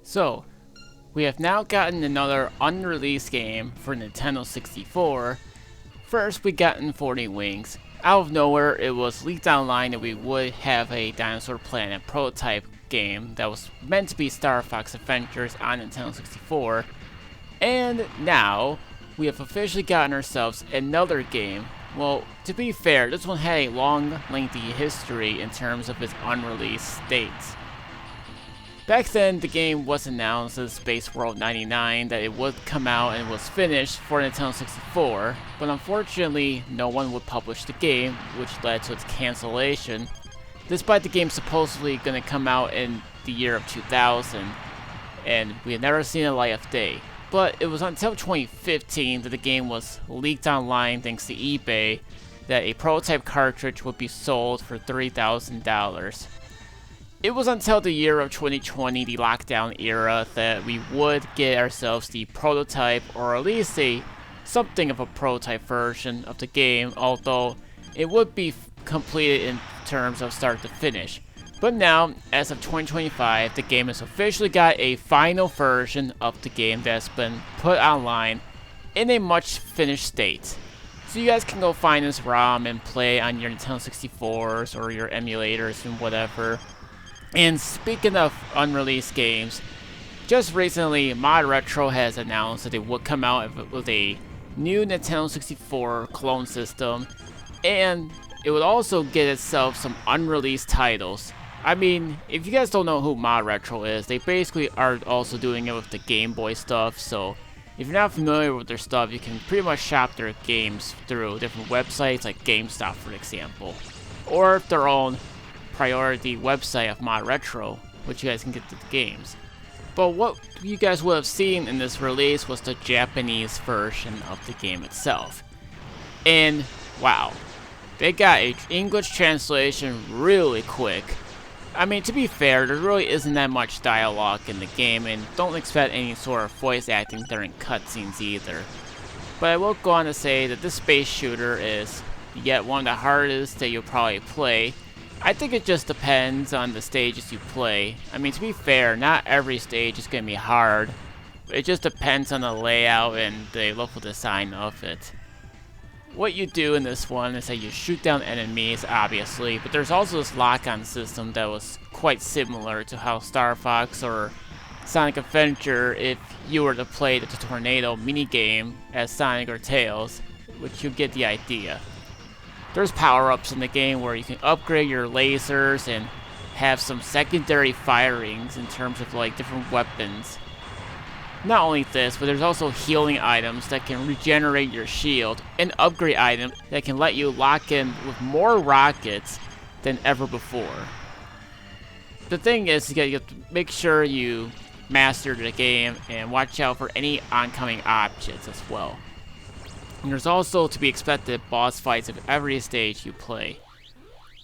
So, we have now gotten another unreleased game for Nintendo 64. First, we gotten 40 Wings. Out of nowhere, it was leaked online that we would have a Dinosaur Planet prototype game that was meant to be Star Fox Adventures on Nintendo 64. And now, we have officially gotten ourselves another game. Well, to be fair, this one had a long, lengthy history in terms of its unreleased state. Back then, the game was announced as Space World 99 that it would come out and was finished for Nintendo 64, but unfortunately, no one would publish the game, which led to its cancellation, despite the game supposedly going to come out in the year of 2000, and we had never seen a light of day. But it was until 2015 that the game was leaked online thanks to eBay that a prototype cartridge would be sold for $3,000. It was until the year of 2020, the lockdown era, that we would get ourselves the prototype, or at least something of a prototype version of the game, although it would be completed in terms of start to finish. But now, as of 2025, the game has officially got a final version of the game that's been put online in a much finished state. So you guys can go find this ROM and play on your Nintendo 64s or your emulators and whatever. And speaking of unreleased games, just recently Mod Retro has announced that it would come out with a new Nintendo 64 clone system, and it would also get itself some unreleased titles. I mean, if you guys don't know who Mod Retro is, they basically are also doing it with the Game Boy stuff, so if you're not familiar with their stuff, you can pretty much shop their games through different websites like GameStop, for example, or their own priority website of Mod Retro, which you guys can get to the games. But what you guys would have seen in this release was the Japanese version of the game itself. And wow, they got an English translation really quick. I mean, to be fair, there really isn't that much dialogue in the game, and don't expect any sort of voice acting during cutscenes either. But I will go on to say that this space shooter is yet one of the hardest that you'll probably play. I think it just depends on the stages you play. I mean, to be fair, not every stage is going to be hard. It just depends on the layout and the level design of it. What you do in this one is that you shoot down enemies, obviously, but there's also this lock-on system that was quite similar to how Star Fox or Sonic Adventure, if you were to play the Tornado minigame as Sonic or Tails, which you get the idea. There's power-ups in the game where you can upgrade your lasers and have some secondary firings in terms of like different weapons. Not only this, but there's also healing items that can regenerate your shield, and upgrade items that can let you lock in with more rockets than ever before. The thing is, you have to make sure you master the game and watch out for any oncoming objects as well. And there's also to be expected boss fights of every stage you play.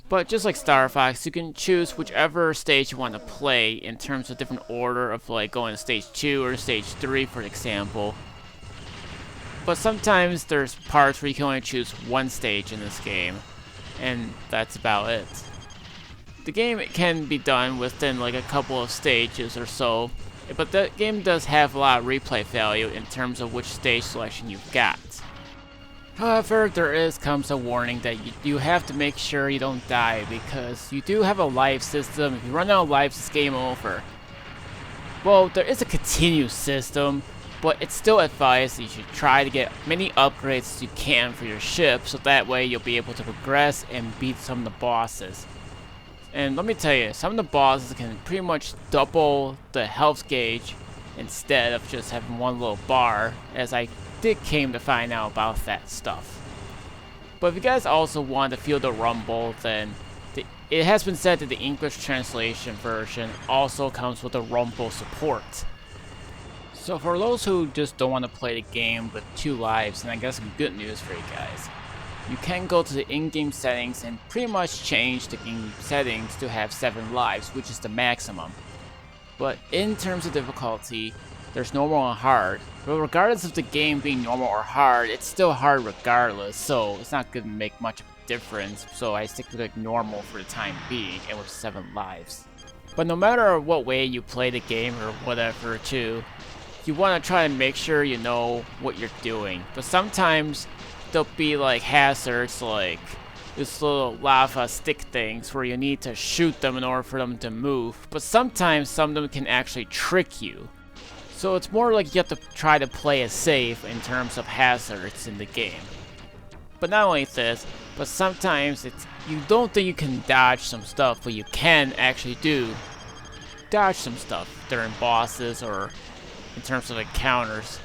But just like Star Fox, you can choose whichever stage you want to play in terms of different order of like going to stage 2 or stage 3, for example. But sometimes there's parts where you can only choose one stage in this game, and that's about it. The game can be done within like a couple of stages or so, but the game does have a lot of replay value in terms of which stage selection you've got. However, there comes a warning that you have to make sure you don't die, because you do have a life system. If you run out of lives, it's game over. Well, there is a continue system, but it's still advised that you should try to get many upgrades as you can for your ship, so that way you'll be able to progress and beat some of the bosses. And let me tell you, some of the bosses can pretty much double the health gauge instead of just having one little bar, as I came to find out about that stuff. But if you guys also want to feel the rumble, then it has been said that the English translation version also comes with a rumble support. So for those who just don't want to play the game with 2 lives, and I got some good news for you guys. You can go to the in-game settings and pretty much change the game settings to have 7 lives, which is the maximum. But in terms of difficulty, there's normal and hard. But regardless of the game being normal or hard, it's still hard regardless, so it's not going to make much of a difference. So I stick with like normal for the time being, and with 7 lives. But no matter what way you play the game or whatever too, you want to try to make sure you know what you're doing. But sometimes there'll be like hazards like these little lava stick things where you need to shoot them in order for them to move. But sometimes some of them can actually trick you. So it's more like you have to try to play it safe in terms of hazards in the game. But not only this, but sometimes you don't think you can dodge some stuff, but you can actually dodge some stuff during bosses or in terms of encounters.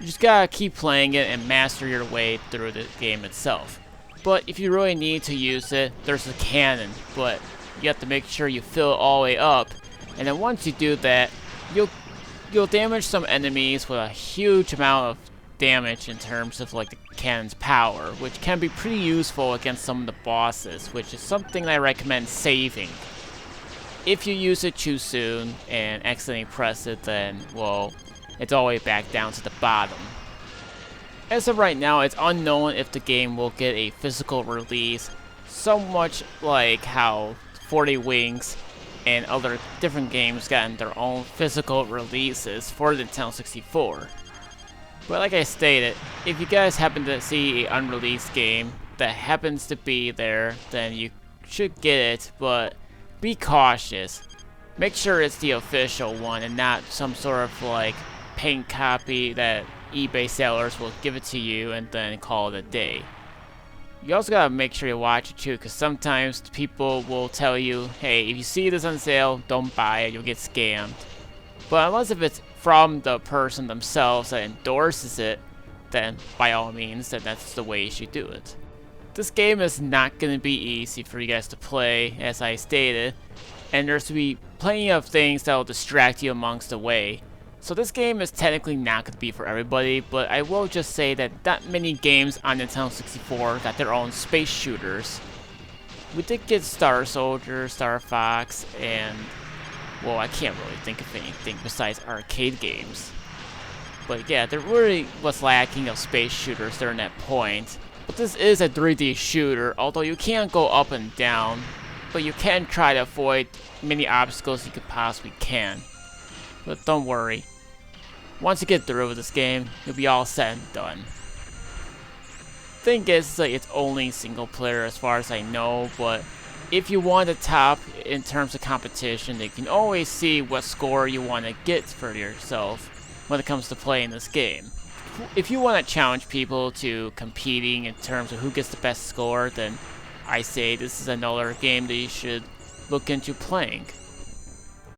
You just gotta keep playing it and master your way through the game itself. But if you really need to use it, there's a cannon, but you have to make sure you fill it all the way up, and then once you do that, you'll damage some enemies with a huge amount of damage in terms of like the cannon's power, which can be pretty useful against some of the bosses, which is something I recommend saving. If you use it too soon and accidentally press it, then, well, it's all the way back down to the bottom. As of right now, it's unknown if the game will get a physical release, so much like how 40 Wings and other different games gotten their own physical releases for the Nintendo 64. But like I stated, if you guys happen to see an unreleased game that happens to be there, then you should get it, but be cautious. Make sure it's the official one and not some sort of like paint copy that eBay sellers will give it to you and then call it a day. You also gotta make sure you watch it too, because sometimes people will tell you, hey, if you see this on sale, don't buy it, you'll get scammed. But unless if it's from the person themselves that endorses it, then by all means, then that's the way you should do it. This game is not going to be easy for you guys to play, as I stated, and there's to be plenty of things that will distract you amongst the way. So this game is technically not going to be for everybody, but I will just say that not many games on Nintendo 64 got their own space shooters. We did get Star Soldier, Star Fox, and, well, I can't really think of anything besides arcade games. But yeah, there really was lacking of space shooters during that point. But this is a 3D shooter, although you can't go up and down, but you can try to avoid many obstacles you could possibly can. But don't worry. Once you get through with this game, you'll be all set and done. Thing is, like, it's only single player as far as I know, but if you want to top in terms of competition, you can always see what score you want to get for yourself when it comes to playing this game. If you want to challenge people to competing in terms of who gets the best score, then I say this is another game that you should look into playing.